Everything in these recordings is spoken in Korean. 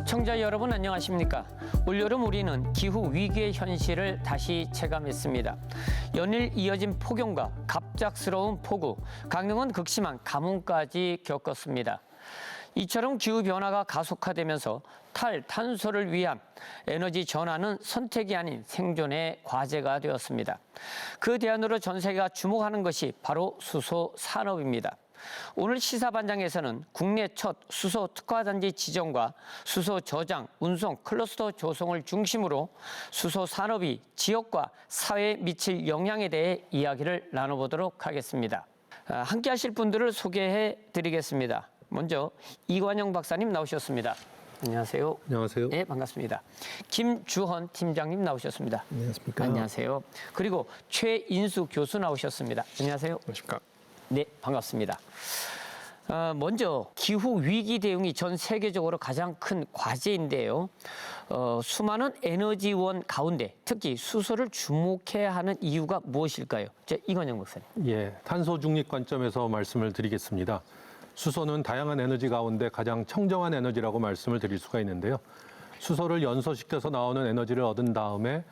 시청자 여러분 안녕하십니까? 올여름 우리는 기후 위기의 현실을 다시 체감했습니다. 연일 이어진 폭염과 갑작스러운 폭우, 강릉은 극심한 가뭄까지 겪었습니다. 이처럼 기후변화가 가속화되면서 탈탄소를 위한 에너지 전환은 선택이 아닌 생존의 과제가 되었습니다. 그 대안으로 전 세계가 주목하는 것이 바로 수소 산업입니다. 오늘 시사반장에서는 국내 첫 수소 특화단지 지정과 수소 저장, 운송, 클러스터 조성을 중심으로 수소 산업이 지역과 사회에 미칠 영향에 대해 이야기를 나눠보도록 하겠습니다. 함께 하실 분들을 소개해 드리겠습니다. 먼저 이관영 박사님 나오셨습니다. 안녕하세요. 안녕하세요. 네, 반갑습니다. 김주헌 팀장님 나오셨습니다. 안녕하십니까. 안녕하세요. 그리고 최인수 교수 나오셨습니다. 안녕하세요. 안녕하십니까. 네, 반갑습니다. 먼저 기후 위기 대응이 전 세계적으로 가장 큰 과제인데요. 수많은 에너지원 가운데 특히 수소를 주목해야 하는 이유가 무엇일까요? 이관영 박사님. 예, 탄소 중립 관점에서 말씀을 드리겠습니다. 수소는 다양한 에너지 가운데 가장 청정한 에너지라고 말씀을 드릴 수가 있는데요. 수소를 연소시켜서 나오는 에너지를 얻은 다음에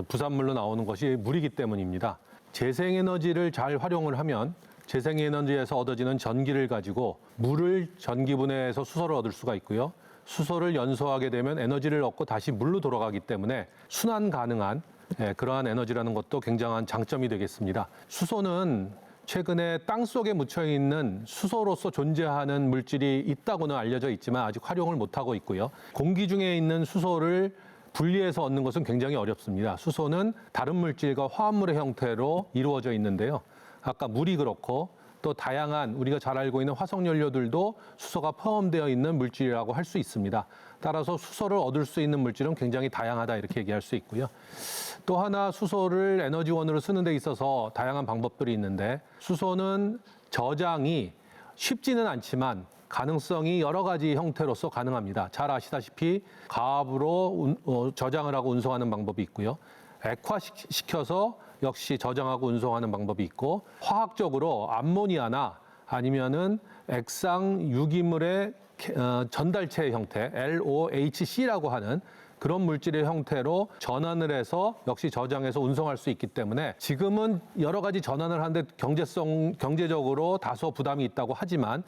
부산물로 나오는 것이 물이기 때문입니다. 재생에너지를 잘 활용을 하면 재생에너지에서 얻어지는 전기를 가지고 물을 전기분해해서 수소를 얻을 수가 있고요. 수소를 연소하게 되면 에너지를 얻고 다시 물로 돌아가기 때문에 순환 가능한 그러한 에너지라는 것도 굉장한 장점이 되겠습니다. 수소는 최근에 땅속에 묻혀있는 수소로서 존재하는 물질이 있다고는 알려져 있지만 아직 활용을 못하고 있고요. 공기 중에 있는 수소를 분리해서 얻는 것은 굉장히 어렵습니다. 수소는 다른 물질과 화합물의 형태로 이루어져 있는데요. 아까 물이 그렇고 또 다양한 우리가 잘 알고 있는 화석연료들도 수소가 포함되어 있는 물질이라고 할 수 있습니다. 따라서 수소를 얻을 수 있는 물질은 굉장히 다양하다 이렇게 얘기할 수 있고요. 또 하나 수소를 에너지원으로 쓰는 데 있어서 다양한 방법들이 있는데 수소는 저장이 쉽지는 않지만 가능성이 여러 가지 형태로서 가능합니다. 잘 아시다시피 가압으로 저장을 하고 운송하는 방법이 있고요. 액화시켜서 역시 저장하고 운송하는 방법이 있고 화학적으로 암모니아나 아니면은 액상 유기물의 전달체 형태 LOHC라고 하는 그런 물질의 형태로 전환을 해서 역시 저장해서 운송할 수 있기 때문에 지금은 여러 가지 전환을 하는데 경제적으로 다소 부담이 있다고 하지만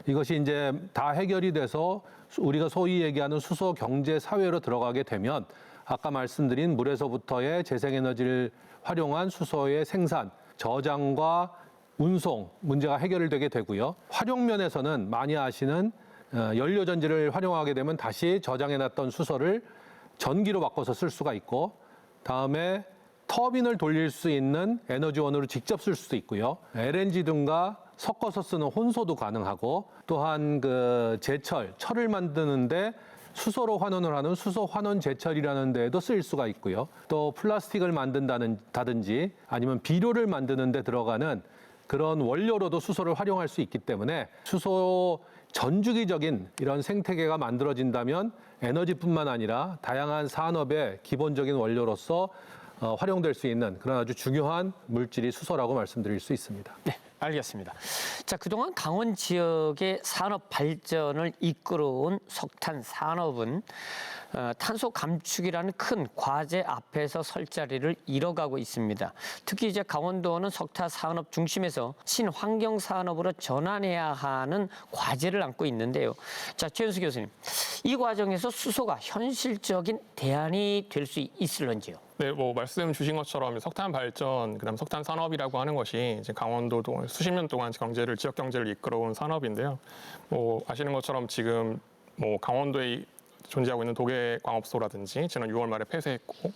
이것이 이제 다 해결이 돼서 우리가 소위 얘기하는 수소 경제 사회로 들어가게 되면 아까 말씀드린 물에서부터의 재생에너지를 활용한 수소의 생산, 저장과 운송 문제가 해결되게 되고요. 활용 면에서는 많이 아시는 연료전지를 활용하게 되면 다시 저장해놨던 수소를 전기로 바꿔서 쓸 수가 있고 다음에 터빈을 돌릴 수 있는 에너지원으로 직접 쓸 수도 있고요. LNG 등과 섞어서 쓰는 혼소도 가능하고 또한 그 철을 만드는데 수소로 환원을 하는 수소 환원 제철이라는 데에도 쓰일 수가 있고요. 또 플라스틱을 만든다든지 아니면 비료를 만드는 데 들어가는 그런 원료로도 수소를 활용할 수 있기 때문에 수소 전주기적인 이런 생태계가 만들어진다면 에너지뿐만 아니라 다양한 산업의 기본적인 원료로서 활용될 수 있는 그런 아주 중요한 물질이 수소라고 말씀드릴 수 있습니다. 네, 알겠습니다. 자, 그동안 강원 지역의 산업 발전을 이끌어온 석탄 산업은 탄소 감축이라는 큰 과제 앞에서 설 자리를 잃어가고 있습니다. 특히 이제 강원도는 석탄 산업 중심에서 친환경 산업으로 전환해야 하는 과제를 안고 있는데요. 자, 최은수 교수님, 이 과정에서 수소가 현실적인 대안이 될 수 있을런지요? 네, 말씀 주신 것처럼 석탄 발전, 그다음 석탄 산업이라고 하는 것이 이제 강원도도 수십 년 동안 지역 경제를 이끌어온 산업인데요. 아시는 것처럼 지금 강원도에 존재하고 있는 도계광업소라든지 지난 6월 말에 폐쇄했고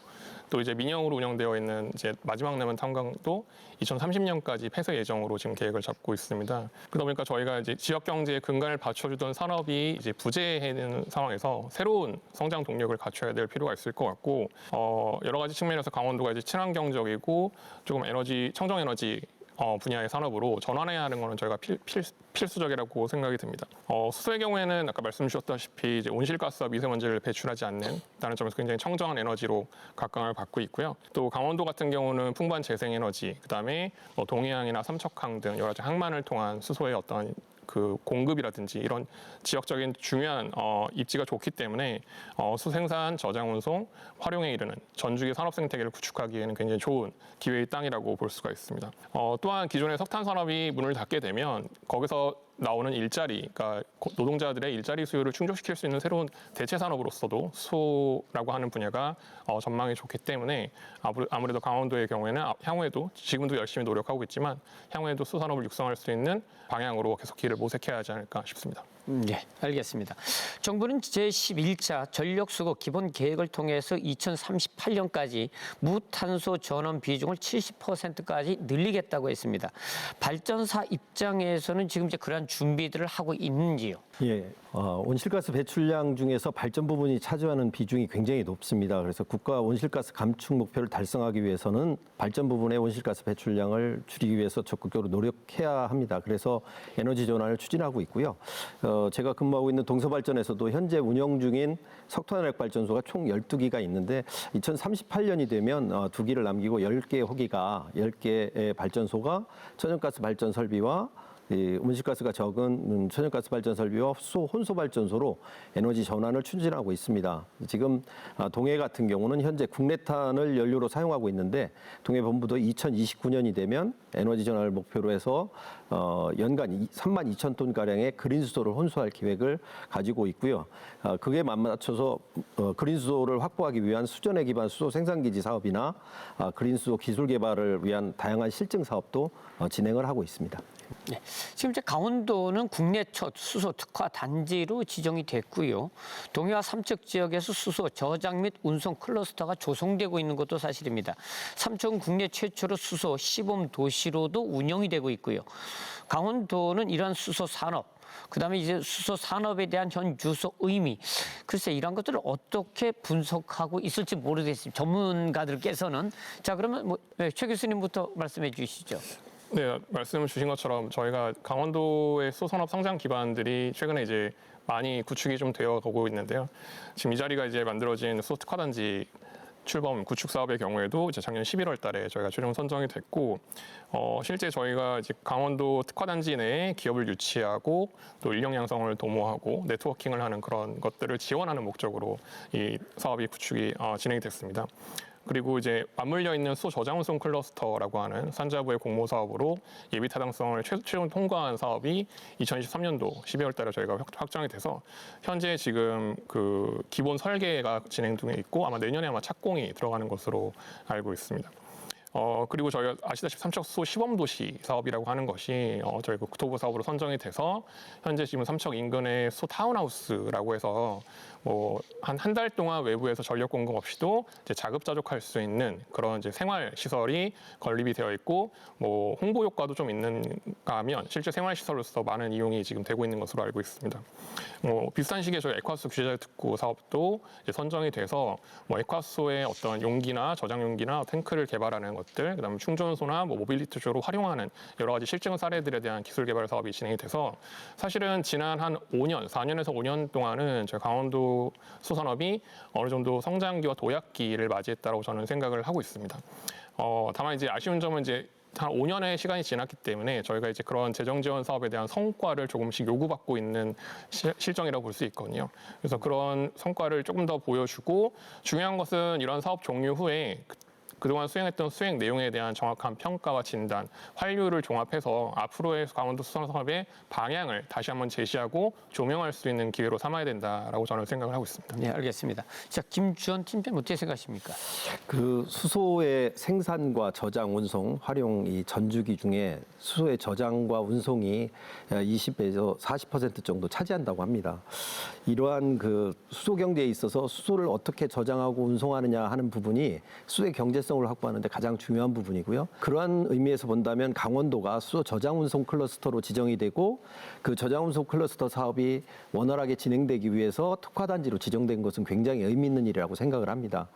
또 이제 민영으로 운영되어 있는 이제 마지막 남은 탄광도 2030년까지 폐쇄 예정으로 지금 계획을 잡고 있습니다. 그러다 보니까 저희가 이제 지역 경제의 근간을 받쳐주던 산업이 이제 부재하는 상황에서 새로운 성장 동력을 갖춰야 될 필요가 있을 것 같고 여러 가지 측면에서 강원도가 이제 친환경적이고 조금 청정 에너지 분야의 산업으로 전환해야 하는 것은 저희가 필수적이라고 생각이 듭니다. 수소의 경우에는 아까 말씀 주셨다시피 이제 온실가스와 미세먼지를 배출하지 않는다는 점에서 굉장히 청정한 에너지로 각광을 받고 있고요. 또 강원도 같은 경우는 풍부한 재생에너지, 그다음에 동해항이나 삼척항 등 여러 가지 항만을 통한 수소의 어떤 그 공급이라든지 이런 지역적인 중요한 입지가 좋기 때문에 수소 생산, 저장, 운송, 활용에 이르는 전주기 산업 생태계를 구축하기에는 굉장히 좋은 기회의 땅이라고 볼 수가 있습니다. 또한 기존의 석탄 산업이 문을 닫게 되면 거기서 나오는 일자리, 그러니까 노동자들의 일자리 수요를 충족시킬 수 있는 새로운 대체 산업으로서도 수소라고 하는 분야가 전망이 좋기 때문에 아무래도 강원도의 경우에는 향후에도 지금도 열심히 노력하고 있지만 향후에도 수소 산업을 육성할 수 있는 방향으로 계속 길을 모색해야 하지 않을까 싶습니다. 네, 알겠습니다. 정부는 제11차 전력수거 기본 계획을 통해서 2038년까지 무탄소 전원 비중을 70%까지 늘리겠다고 했습니다. 발전사 입장에서는 지금 이제 그러한 준비들을 하고 있는지요? 예, 온실가스 배출량 중에서 발전 부분이 차지하는 비중이 굉장히 높습니다. 그래서 국가 온실가스 감축 목표를 달성하기 위해서는 발전 부분의 온실가스 배출량을 줄이기 위해서 적극적으로 노력해야 합니다. 그래서 에너지 전환을 추진하고 있고요. 제가 근무하고 있는 동서발전에서도 현재 운영 중인 석탄화력 발전소가 총 12기가 있는데 2038년이 되면 2기를 남기고 10개의 호기가 10개의 발전소가 천연가스 발전 설비와 온실가스가 적은 천연가스 발전 설비와 수소 혼소 발전소로 에너지 전환을 추진하고 있습니다. 지금 동해 같은 경우는 현재 국내탄을 연료로 사용하고 있는데 동해 본부도 2029년이 되면 에너지 전환을 목표로 해서 연간 3만 2천 톤 가량의 그린 수소를 혼수할 계획을 가지고 있고요. 그게 맞춰서 그린 수소를 확보하기 위한 수전해 기반 수소 생산기지 사업이나 그린 수소 기술 개발을 위한 다양한 실증 사업도 진행을 하고 있습니다. 네. 지금 이제 강원도는 국내 첫 수소 특화 단지로 지정이 됐고요. 동해와 삼척 지역에서 수소 저장 및 운송 클러스터가 조성되고 있는 것도 사실입니다. 삼척은 국내 최초로 수소 시범 도시로도 운영이 되고 있고요. 강원도는 이러한 수소 산업, 그다음에 이제 수소 산업에 대한 현 주소 의미, 글쎄 이런 것들을 어떻게 분석하고 있을지 모르겠습니다. 전문가들께서는 자 그러면 최 교수님부터 말씀해 주시죠. 네, 말씀 주신 것처럼 저희가 강원도의 수소산업 성장 기반들이 최근에 이제 많이 구축이 좀 되어 가고 있는데요. 지금 이 자리가 이제 만들어진 수소 특화단지 출범 구축 사업의 경우에도 이제 작년 11월 달에 저희가 최종 선정이 됐고, 실제 저희가 이제 강원도 특화단지 내에 기업을 유치하고 또 인력 양성을 도모하고 네트워킹을 하는 그런 것들을 지원하는 목적으로 이 사업이 구축이 진행이 됐습니다. 그리고 이제 맞물려 있는 수소 저장 운송 클러스터라고 하는 산자부의 공모 사업으로 예비 타당성을 최종 통과한 사업이 2023년도 12월 달에 저희가 확정이 돼서 현재 지금 그 기본 설계가 진행 중에 있고 아마 내년에 아마 착공이 들어가는 것으로 알고 있습니다. 그리고 저희가 아시다시피 삼척 수소 시범도시 사업이라고 하는 것이 저희 국토부 사업으로 선정이 돼서 현재 지금 삼척 인근의 수소 타운하우스라고 해서 뭐 한 달 동안 외부에서 전력 공급 없이도 이제 자급자족할 수 있는 그런 이제 생활 시설이 건립이 되어 있고 뭐 홍보 효과도 좀 있는가 하면 실제 생활 시설로서 많은 이용이 지금 되고 있는 것으로 알고 있습니다. 비슷한 시기에 저희 에콰수 규제자 특구 사업도 이제 선정이 돼서 뭐 에콰수의 어떤 용기나 저장 용기나 탱크를 개발하는 것들, 그다음에 충전소나 뭐 모빌리티적으로 활용하는 여러 가지 실증 사례들에 대한 기술 개발 사업이 진행이 돼서 사실은 지난 한 5년, 4년에서 5년 동안은 저희 강원도 수산업이 어느 정도 성장기와 도약기를 맞이했다고 저는 생각을 하고 있습니다. 다만 이제 아쉬운 점은 이제 한 5년의 시간이 지났기 때문에 저희가 이제 그런 재정 지원 사업에 대한 성과를 조금씩 요구받고 있는 실정이라고 볼 수 있거든요. 그래서 그런 성과를 조금 더 보여주고 중요한 것은 이런 사업 종료 후에 그동안 수행했던 수행 내용에 대한 정확한 평가와 진단, 환류를 종합해서 앞으로의 강원도 수산업의 방향을 다시 한번 제시하고 조명할 수 있는 기회로 삼아야 된다라고 저는 생각을 하고 있습니다. 네, 알겠습니다. 자, 김주원 팀장님 어떻게 생각하십니까? 그 수소의 생산과 저장, 운송, 활용 이 전주기 중에 수소의 저장과 운송이 20에서 40% 정도 차지한다고 합니다. 이러한 그 수소 경제에 있어서 수소를 어떻게 저장하고 운송하느냐 하는 부분이 수소의 경제성을 확보하는 데 가장 중요한 부분이고요. 그러한 의미에서 본다면 강원도가 수소 저장 운송 클러스터로 지정이 되고 그 저장 운송 클러스터 사업이 원활하게 진행되기 위해서 특화단지로 지정된 것은 굉장히 의미 있는 일이라고 생각을 합니다.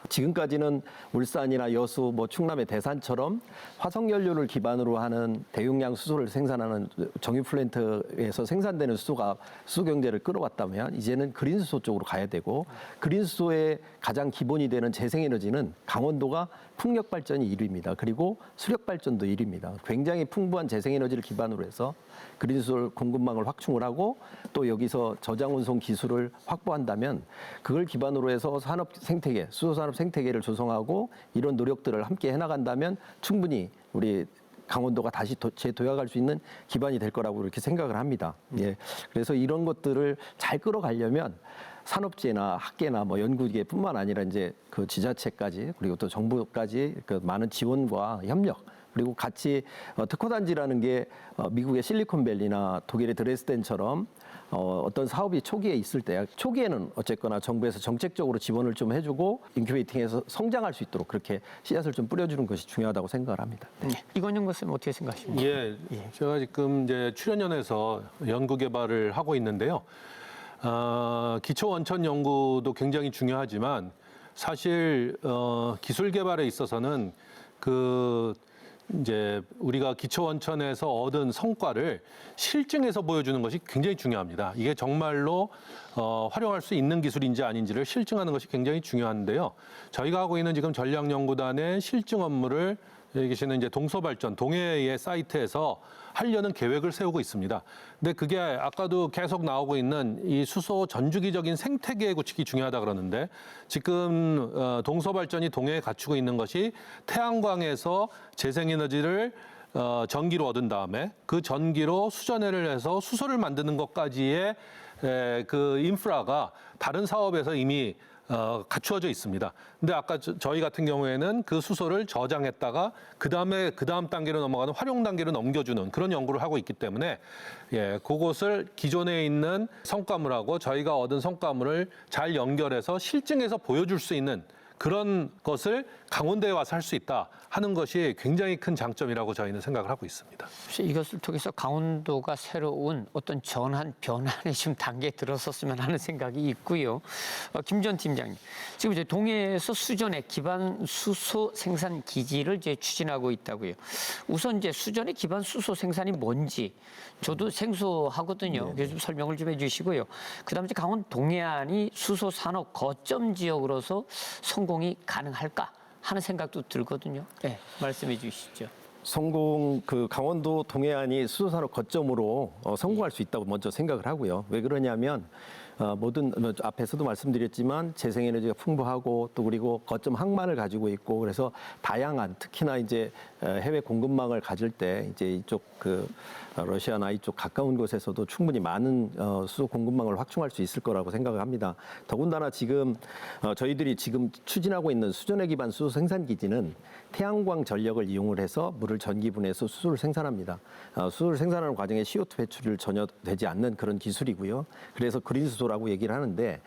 지금까지는 울산이나 여수, 뭐 충남의 대산처럼 화석연료를 기반으로 하는 대용량 수소를 생산하는 정유 플랜트에서 생산되는 수소가 수소 경제를 끌어왔다면 이제는 그린 수소 쪽으로 가야 되고 그린 수소의 가장 기본이 되는 재생에너지는 강원도가 풍력 발전이 1위입니다. 그리고 수력 발전도 1위입니다. 굉장히 풍부한 재생에너지를 기반으로 해서 그린 수소 공급망을 확충을 하고 또 여기서 저장 운송 기술을 확보한다면 그걸 기반으로 해서 산업 생태계, 수소 산업 생태계를 조성하고 이런 노력들을 함께 해나간다면 충분히 우리 강원도가 다시 재도약할 수 있는 기반이 될 거라고 이렇게 생각을 합니다. 예. 그래서 이런 것들을 잘 끌어가려면 산업계나 학계나 뭐 연구계뿐만 아니라 이제 그 지자체까지 그리고 또 정부까지 그 많은 지원과 협력 그리고 같이 특허단지라는 게 미국의 실리콘밸리나 독일의 드레스덴처럼 어떤 사업이 초기에 있을 때 초기에는 어쨌거나 정부에서 정책적으로 지원을 좀 해주고 인큐베이팅해서 성장할 수 있도록 그렇게 씨앗을 좀 뿌려주는 것이 중요하다고 생각을 합니다. 네. 이건영 교수님 어떻게 생각하십니까? 예, 제가 지금 이제 출연연에서 연구 개발을 하고 있는데요. 기초 원천 연구도 굉장히 중요하지만 사실 기술 개발에 있어서는 그 이제 우리가 기초 원천에서 얻은 성과를 실증해서 보여주는 것이 굉장히 중요합니다. 이게 정말로 활용할 수 있는 기술인지 아닌지를 실증하는 것이 굉장히 중요한데요. 저희가 하고 있는 지금 전략연구단의 실증 업무를 여기 계시는 이제 동서발전 동해의 사이트에서 하려는 계획을 세우고 있습니다. 근데 그게 아까도 계속 나오고 있는 이 수소 전주기적인 생태계 구축이 중요하다 그러는데 지금 동서발전이 동해에 갖추고 있는 것이 태양광에서 재생에너지를 전기로 얻은 다음에 그 전기로 수전해를 해서 수소를 만드는 것까지의 그 인프라가 다른 사업에서 이미 갖추어져 있습니다. 근데 아까 저희 같은 경우에는 그 수소를 저장했다가 그 다음 단계로 넘어가는 활용 단계로 넘겨주는 그런 연구를 하고 있기 때문에 그것을 기존에 있는 성과물하고 저희가 얻은 성과물을 잘 연결해서 실증해서 보여줄 수 있는 그런 것을 강원도에 와서 할 수 있다 하는 것이 굉장히 큰 장점이라고 저희는 생각을 하고 있습니다. 혹시 이것을 통해서 강원도가 새로운 어떤 전환, 변환의 좀 단계에 들어섰으면 하는 생각이 있고요. 김 전 팀장님, 지금 이제 동해에서 수전의 기반 수소 생산 기지를 이제 추진하고 있다고요. 우선 이제 수전의 기반 수소 생산이 뭔지 저도 생소하거든요. 그래서 좀 설명을 좀 해주시고요. 그다음에 이제 강원 동해안이 수소 산업 거점 지역으로서 성공이 가능할까 하는 생각도 들거든요. 네, 말씀해 주시죠. 그 강원도 동해안이 수소산업 거점으로 성공할 수 있다고 먼저 생각을 하고요. 왜 그러냐면 모든 앞에서도 말씀드렸지만 재생에너지가 풍부하고 또 그리고 거점 항만을 가지고 있고 그래서 다양한 특히나 이제 해외 공급망을 가질 때 이제 이쪽 그 러시아나 이쪽 가까운 곳에서도 충분히 많은 수소 공급망을 확충할 수 있을 거라고 생각을 합니다. 더군다나 지금 저희들이 지금 추진하고 있는 수전해 기반 수소 생산 기지는 태양광 전력을 이용을 해서 물을 전기분해해서 수소를 생산합니다. 수소를 생산하는 과정에 CO2 배출이 전혀 되지 않는 그런 기술이고요. 그래서 그린 수소라고 얘기를 하는데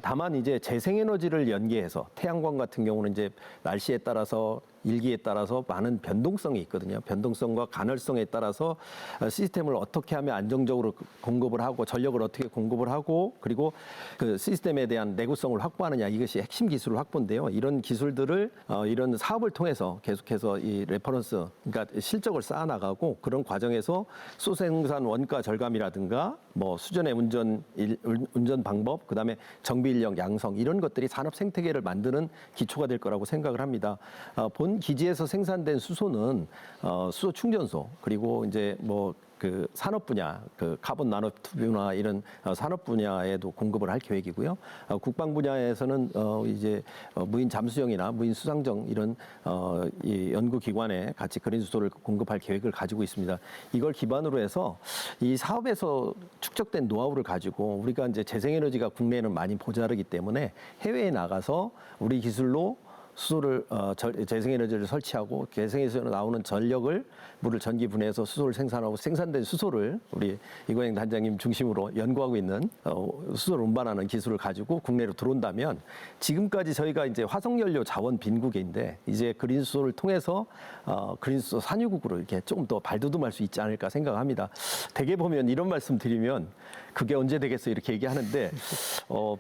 다만 이제 재생에너지를 연계해서 태양광 같은 경우는 이제 날씨에 따라서 일기에 따라서 많은 변동성이 있거든요. 변동성과 간헐성에 따라서 시스템을 어떻게 하면 안정적으로 공급을 하고 전력을 어떻게 공급을 하고 그리고 그 시스템에 대한 내구성을 확보하느냐 이것이 핵심 기술 확보인데요. 이런 기술들을 이런 사업을 통해서 계속해서 이 레퍼런스 그러니까 실적을 쌓아나가고 그런 과정에서 수소 생산 원가 절감이라든가 뭐 수전의 운전 방법 그다음에 정비 인력 양성 이런 것들이 산업 생태계를 만드는 기초가 될 거라고 생각을 합니다. 본 기지에서 생산된 수소는 수소 충전소 그리고 이제 뭐 그 산업 분야, 그 카본 나노튜브나 이런 산업 분야에도 공급을 할 계획이고요. 국방 분야에서는 이제 무인 잠수정이나 무인 수상정 이런 이 연구 기관에 같이 그린 수소를 공급할 계획을 가지고 있습니다. 이걸 기반으로 해서 이 사업에서 축적된 노하우를 가지고 우리가 이제 재생에너지가 국내에는 많이 모자르기 때문에 해외에 나가서 우리 기술로 수소를 재생에너지를 설치하고 재생에서 나오는 전력을 물을 전기 분해해서 수소를 생산하고 생산된 수소를 우리 이건영 단장님 중심으로 연구하고 있는 수소를 운반하는 기술을 가지고 국내로 들어온다면 지금까지 저희가 이제 화석연료 자원 빈국인데 이제 그린 수소를 통해서 그린 수소 산유국으로 이렇게 조금 더 발돋움할 수 있지 않을까 생각합니다. 대개 보면 이런 말씀 드리면 그게 언제 되겠어 이렇게 얘기하는데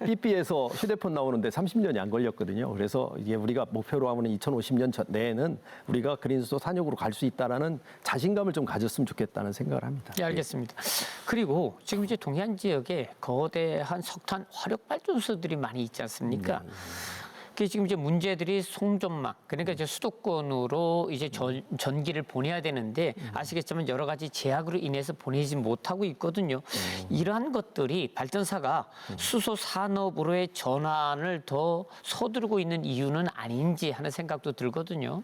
삐삐에서 휴대폰 나오는데 30년이 안 걸렸거든요. 그래서 이게 우리가 목표로 하면 2050년 내에는 우리가 그린 수소 산역으로 갈 수 있다라는 자신감을 좀 가졌으면 좋겠다는 생각을 합니다. 네, 알겠습니다. 그리고 지금 이제 동해안 지역에 거대한 석탄 화력 발전소들이 많이 있지 않습니까? 그게 지금 이제 문제들이 송전망, 그러니까 이제 수도권으로 이제 전기를 보내야 되는데 아시겠지만 여러 가지 제약으로 인해서 보내지 못하고 있거든요. 이러한 것들이 발전사가 수소 산업으로의 전환을 더 서두르고 있는 이유는 아닌지 하는 생각도 들거든요.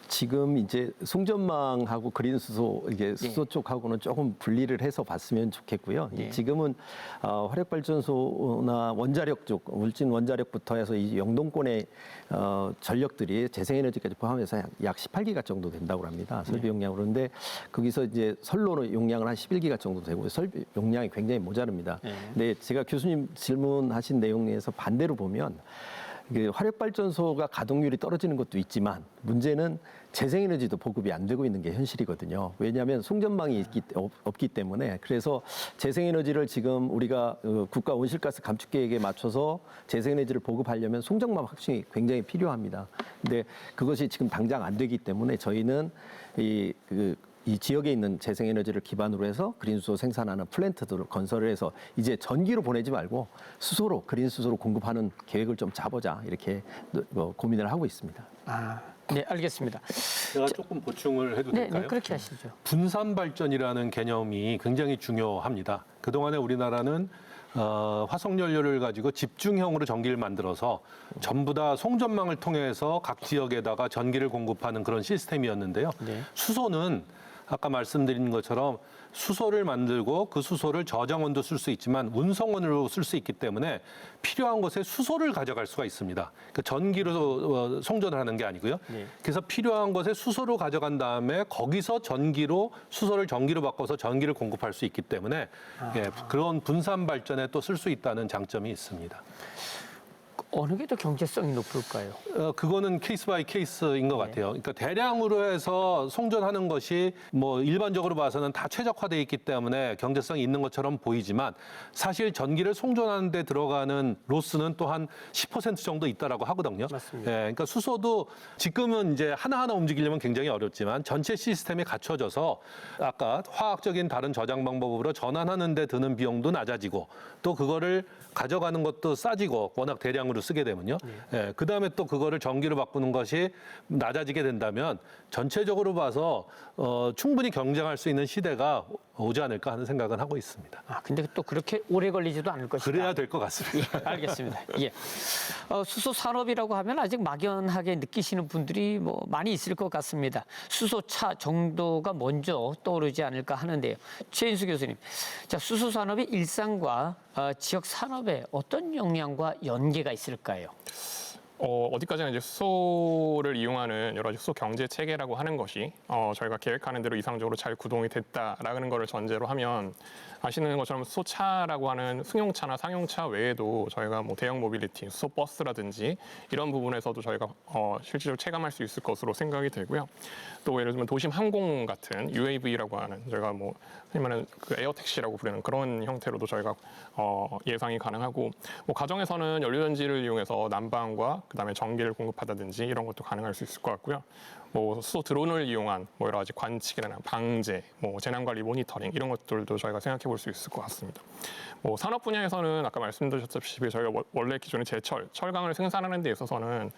지금 이제 송전망하고 그린 수소 이게 수소 쪽하고는 조금 분리를 해서 봤으면 좋겠고요. 예. 지금은 화력 발전소나 원자력 쪽 울진 원자력부터 해서 이 영동권의 전력들이 재생에너지까지 포함해서 약 18기가 정도 된다고 합니다. 설비 용량으로. 그런데 거기서 이제 선로 용량은 한 11기가 정도 되고 설비 용량이 굉장히 모자릅니다. 근데 제가 교수님 질문하신 내용에서 반대로 보면 화력발전소가 가동률이 떨어지는 것도 있지만 문제는 재생에너지도 보급이 안 되고 있는 게 현실이거든요. 왜냐하면 송전망이 없기 때문에. 그래서 재생에너지를 지금 우리가 국가 온실가스 감축 계획에 맞춰서 재생에너지를 보급하려면 송전망 확충이 굉장히 필요합니다. 근데 그것이 지금 당장 안 되기 때문에 저희는 이 지역에 있는 재생에너지를 기반으로 해서 그린수소 생산하는 플랜트들을 건설을 해서 이제 전기로 보내지 말고 수소로, 그린수소로 공급하는 계획을 좀 짜보자 이렇게 고민을 하고 있습니다. 네, 알겠습니다. 제가 조금 보충을 해도 네, 될까요? 네, 그렇게 하시죠. 분산 발전이라는 개념이 굉장히 중요합니다. 그동안에 우리나라는 화석 연료를 가지고 집중형으로 전기를 만들어서 전부 다 송전망을 통해서 각 지역에다가 전기를 공급하는 그런 시스템이었는데요. 네. 수소는 아까 말씀드린 것처럼 수소를 만들고 그 수소를 저장원도 쓸 수 있지만 운송원으로 쓸 수 있기 때문에 필요한 곳에 수소를 가져갈 수가 있습니다. 그러니까 전기로 송전을 하는 게 아니고요. 네. 그래서 필요한 곳에 수소로 가져간 다음에 거기서 전기로 수소를 전기로 바꿔서 전기를 공급할 수 있기 때문에 그런 분산 발전에 또 쓸 수 있다는 장점이 있습니다. 어느 게 더 경제성이 높을까요? 그거는 케이스 바이 케이스인 것 같아요. 그러니까 대량으로 해서 송전하는 것이 뭐 일반적으로 봐서는 다 최적화되어 있기 때문에 경제성이 있는 것처럼 보이지만 사실 전기를 송전하는 데 들어가는 로스는 또 한 10% 정도 있다라고 하거든요. 맞습니다. 그러니까 수소도 지금은 이제 하나하나 움직이려면 굉장히 어렵지만 전체 시스템이 갖춰져서 아까 화학적인 다른 저장 방법으로 전환하는 데 드는 비용도 낮아지고 또 그거를 가져가는 것도 싸지고 워낙 대량으로 쓰게 되면요. 그다음에 또 그거를 전기로 바꾸는 것이 낮아지게 된다면 전체적으로 봐서 충분히 경쟁할 수 있는 시대가 오지 않을까 하는 생각은 하고 있습니다. 근데 또 그렇게 오래 걸리지도 않을 것이다. 그래야 될 것 같습니다. 알겠습니다. 예. 수소 산업이라고 하면 아직 막연하게 느끼시는 분들이 뭐 많이 있을 것 같습니다. 수소차 정도가 먼저 떠오르지 않을까 하는데요. 최인수 교수님, 자, 수소 산업이 일상과 지역 산업에 어떤 영향과 연계가 있을까요? 어디까지나 이제 수소를 이용하는 여러 가지 수소 경제 체계라고 하는 것이 저희가 계획하는 대로 이상적으로 잘 구동이 됐다라는 것을 전제로 하면 아시는 것처럼 수소차라고 하는 승용차나 상용차 외에도 저희가 뭐 대형 모빌리티, 수소 버스라든지 이런 부분에서도 저희가 실질적으로 체감할 수 있을 것으로 생각이 되고요. 또 예를 들면 도심 항공 같은 UAV라고 하는 저희가 뭐 흔히 말하는 그 에어택시라고 부르는 그런 형태로도 저희가 예상이 가능하고 뭐 가정에서는 연료전지를 이용해서 난방과 그다음에 전기를 공급하다든지 이런 것도 가능할 수 있을 것 같고요. 뭐 수소 드론을 이용한 뭐 여러 가지 관측이나 방제, 뭐 재난관리 모니터링 이런 것들도 저희가 생각해 볼 수 있을 것 같습니다. 뭐 산업 분야에서는 아까 말씀드렸다시피 저희가 원래 기존의 제철, 철강을 생산하는 데 있어서는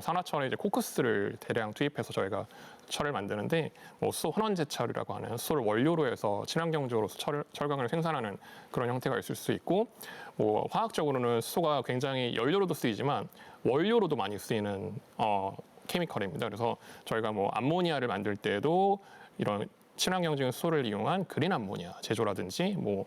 산화철에 이제 코크스를 대량 투입해서 저희가 철을 만드는데 뭐 수소 혼원제철이라고 하는 수소를 원료로 해서 친환경적으로 철강을 생산하는 그런 형태가 있을 수 있고 뭐 화학적으로는 수소가 굉장히 연료로도 쓰이지만 원료로도 많이 쓰이는 케미컬입니다. 그래서 저희가 뭐 암모니아를 만들 때도 이런 친환경적인 수소를 이용한 그린 암모니아 제조라든지 뭐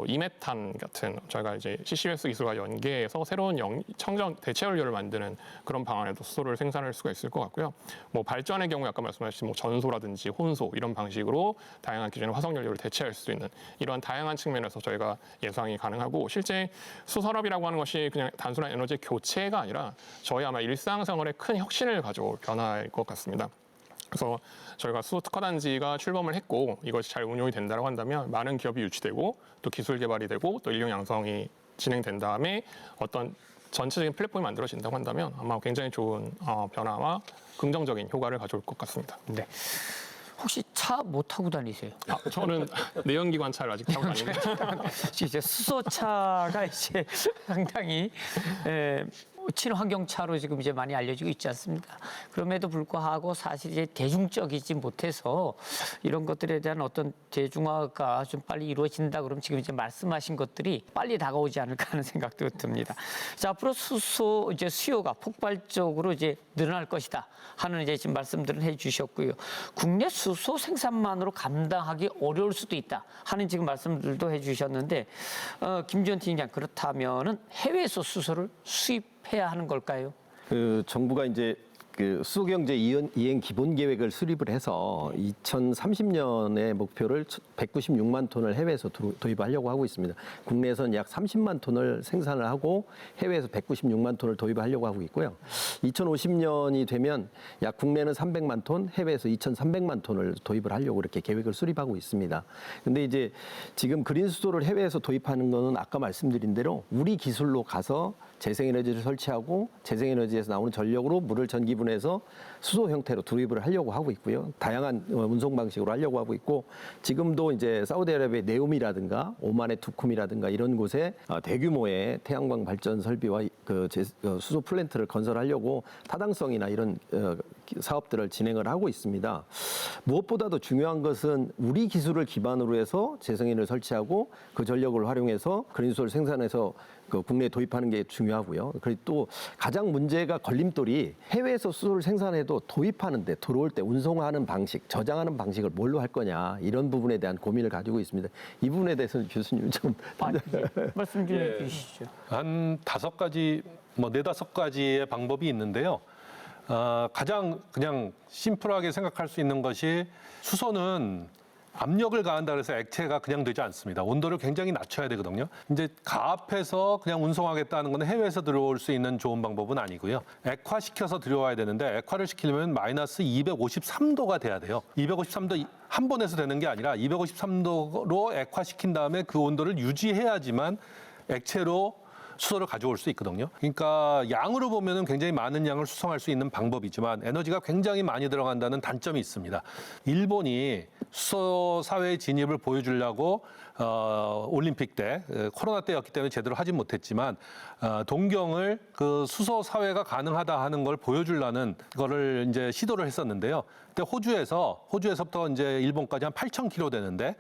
이메탄 같은 저희가 이제 CCUS 기술과 연계해서 새로운 청정 대체 연료를 만드는 그런 방안에도 수소를 생산할 수가 있을 것 같고요. 뭐 발전의 경우에 아까 말씀하신 뭐 전소라든지 혼소 이런 방식으로 다양한 기존의 화석 연료를 대체할 수 있는 이런 다양한 측면에서 저희가 예상이 가능하고 실제 수소 산업이라고 하는 것이 그냥 단순한 에너지 교체가 아니라 저희 아마 일상생활에 큰 혁신을 가져올 변화일 것 같습니다. 그래서 저희가 수소 특화단지가 출범을 했고 이것이 잘 운용이 된다고 한다면 많은 기업이 유치되고 또 기술 개발이 되고 또 인력 양성이 진행된 다음에 어떤 전체적인 플랫폼이 만들어진다고 한다면 아마 굉장히 좋은 변화와 긍정적인 효과를 가져올 것 같습니다. 네. 혹시 차 못 타고 다니세요? 저는 내연기관 차를 아직 타고 다니는데 이제 수소차가 이제 상당히 친환경차로 지금 이제 많이 알려지고 있지 않습니까? 그럼에도 불구하고 사실 이제 대중적이지 못해서 이런 것들에 대한 어떤 대중화가 좀 빨리 이루어진다 그러면 지금 이제 말씀하신 것들이 빨리 다가오지 않을까 하는 생각도 듭니다. 자, 앞으로 수소 이제 수요가 폭발적으로 이제 늘어날 것이다 하는 이제 지금 말씀들을 해주셨고요. 국내 수소 생산만으로 감당하기 어려울 수도 있다 하는 지금 말씀들도 해주셨는데, 김지원 팀장, 그렇다면은 해외에서 수소를 수입해야 하는 걸까요? 그 정부가 이제 그 수소경제 이행 기본 계획을 수립을 해서 2030년의 목표를 196만 톤을 해외에서 도입하려고 하고 있습니다. 국내에서는 약 30만 톤을 생산을 하고 해외에서 196만 톤을 도입하려고 하고 있고요. 2050년이 되면 약 국내는 300만 톤, 해외에서 2,300만 톤을 도입을 하려고 이렇게 계획을 수립하고 있습니다. 근데 이제 지금 그린 수소를 해외에서 도입하는 거는 아까 말씀드린 대로 우리 기술로 가서 재생에너지를 설치하고 재생에너지에서 나오는 전력으로 물을 전기분해해서 수소 형태로 도입을 하려고 하고 있고요. 다양한 운송 방식으로 하려고 하고 있고, 지금도 이제 사우디아라비아의 네옴이라든가 오만의 두쿰이라든가 이런 곳에 대규모의 태양광 발전 설비와 수소 플랜트를 건설하려고 타당성이나 이런 사업들을 진행을 하고 있습니다. 무엇보다도 중요한 것은 우리 기술을 기반으로 해서 재생에너지를 설치하고 그 전력을 활용해서 그린수소를 생산해서 그 국내에 도입하는 게 중요하고요. 그리고 또 가장 문제가 걸림돌이 해외에서 수소를 생산해도 도입하는데 들어올 때 운송하는 방식, 저장하는 방식을 뭘로 할 거냐, 이런 부분에 대한 고민을 가지고 있습니다. 이 부분에 대해서는 교수님 좀 말씀 좀 해주시죠. 한 5가지, 뭐 4-5가지의 방법이 있는데요. 가장 그냥 심플하게 생각할 수 있는 것이, 수소는 압력을 가한다 그래서 액체가 그냥 되지 않습니다. 온도를 굉장히 낮춰야 되거든요. 이제 가압해서 그냥 운송하겠다는 건 해외에서 들어올 수 있는 좋은 방법은 아니고요. 액화시켜서 들어와야 되는데, 액화를 시키려면 마이너스 253도가 돼야 돼요. 253도 한 번에서 되는 게 아니라 253도로 액화시킨 다음에 그 온도를 유지해야지만 액체로 수소를 가져올 수 있거든요. 그러니까 양으로 보면은 굉장히 많은 양을 수송할 수 있는 방법이지만 에너지가 굉장히 많이 들어간다는 단점이 있습니다. 일본이 수소 사회의 진입을 보여주려고 올림픽 때, 코로나 때였기 때문에 제대로 하진 못했지만 동경을 그 수소 사회가 가능하다 하는 걸 보여주려는 거를 이제 시도를 했었는데요. 그때 호주에서부터 이제 일본까지 한 8,000km 되는데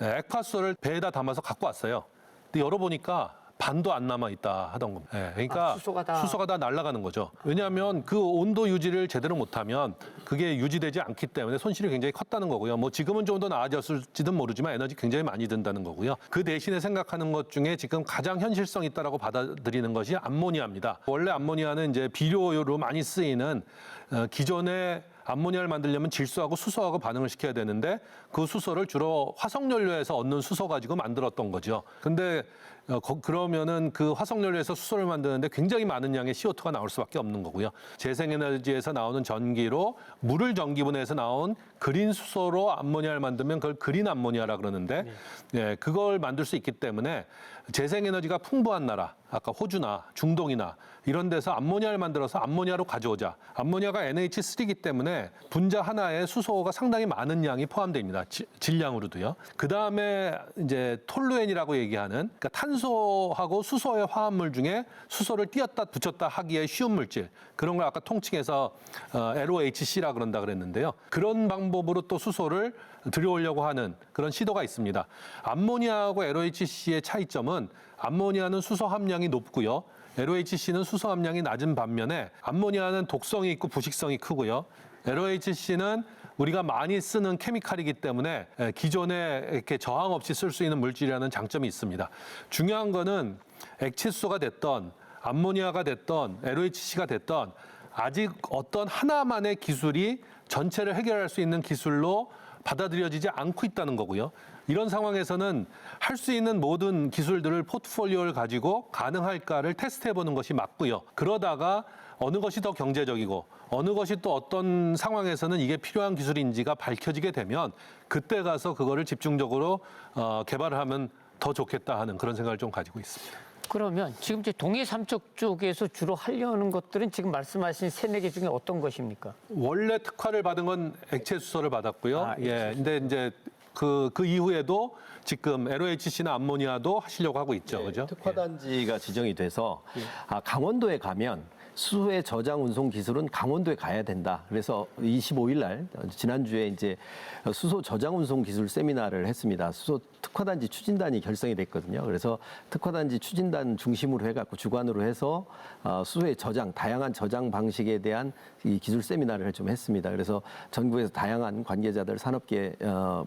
액화수소를 배에다 담아서 갖고 왔어요. 근데 열어보니까 반도 안 남아 있다 하던 겁니다. 네, 그러니까 수소가 다 날아가는 거죠. 왜냐하면 그 온도 유지를 제대로 못하면 그게 유지되지 않기 때문에 손실이 굉장히 컸다는 거고요. 뭐 지금은 좀 더 나아졌을지는 모르지만 에너지 굉장히 많이 든다는 거고요. 그 대신에 생각하는 것 중에 지금 가장 현실성 있다라고 받아들이는 것이 암모니아입니다. 원래 암모니아는 이제 비료로 많이 쓰이는 기존의 암모니아를 만들려면 질소하고 수소하고 반응을 시켜야 되는데, 그 수소를 주로 화석연료에서 얻는 수소 가지고 만들었던 거죠. 근데 그러면은 그 화석연료에서 수소를 만드는데 굉장히 많은 양의 CO2가 나올 수밖에 없는 거고요. 재생에너지에서 나오는 전기로 물을 전기분해해서 나온 그린 수소로 암모니아를 만들면 그걸 그린 암모니아라 그러는데, 네, 그걸 만들 수 있기 때문에 재생에너지가 풍부한 나라, 아까 호주나 중동이나 이런 데서 암모니아를 만들어서 암모니아로 가져오자. 암모니아가 NH3이기 때문에 분자 하나에 수소가 상당히 많은 양이 포함됩니다. 질량으로도요. 그 다음에 이제 톨루엔이라고 얘기하는, 그러니까 탄소하고 수소의 화합물 중에 수소를 띄었다 붙였다 하기에 쉬운 물질, 그런 걸 아까 통칭해서 LOHC라 그런다 그랬는데요. 그런 방법으로 또 수소를 들여오려고 하는 그런 시도가 있습니다. 암모니아하고 LOHC의 차이점은, 암모니아는 수소 함량이 높고요. LOHC는 수소 함량이 낮은 반면에 암모니아는 독성이 있고 부식성이 크고요. LOHC는 우리가 많이 쓰는 케미칼이기 때문에 기존에 이렇게 저항 없이 쓸 수 있는 물질이라는 장점이 있습니다. 중요한 거는 액체 수소가 됐던 암모니아가 됐던 LOHC가 됐던 아직 어떤 하나만의 기술이 전체를 해결할 수 있는 기술로 받아들여지지 않고 있다는 거고요. 이런 상황에서는 할 수 있는 모든 기술들을 포트폴리오를 가지고 가능할까를 테스트해보는 것이 맞고요. 그러다가 어느 것이 더 경제적이고 어느 것이 또 어떤 상황에서는 이게 필요한 기술인지가 밝혀지게 되면 그때 가서 그거를 집중적으로 개발을 하면 더 좋겠다 하는 그런 생각을 좀 가지고 있습니다. 그러면 지금 이제 동해 삼척 쪽에서 주로 하려는 것들은 지금 말씀하신 3-4개 중에 어떤 것입니까? 원래 특화를 받은 건 액체 수소를 받았고요. 액체 수소. 근데 이제 그 이후에도 지금 LOHC나 암모니아도 하시려고 하고 있죠, 그죠? 특화단지가 지정이 돼서 강원도에 가면 수소의 저장 운송 기술은 강원도에 가야 된다. 그래서 25일 날 지난주에 이제 수소 저장 운송 기술 세미나를 했습니다. 수소 특화단지 추진단이 결성이 됐거든요. 그래서 특화단지 추진단 중심으로 해갖고 주관으로 해서 수소의 저장, 다양한 저장 방식에 대한 이 기술 세미나를 좀 했습니다. 그래서 전국에서 다양한 관계자들, 산업계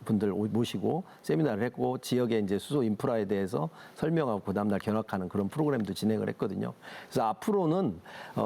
분들 모시고 세미나를 했고 지역의 이제 수소 인프라에 대해서 설명하고 그 다음날 견학하는 그런 프로그램도 진행을 했거든요. 그래서 앞으로는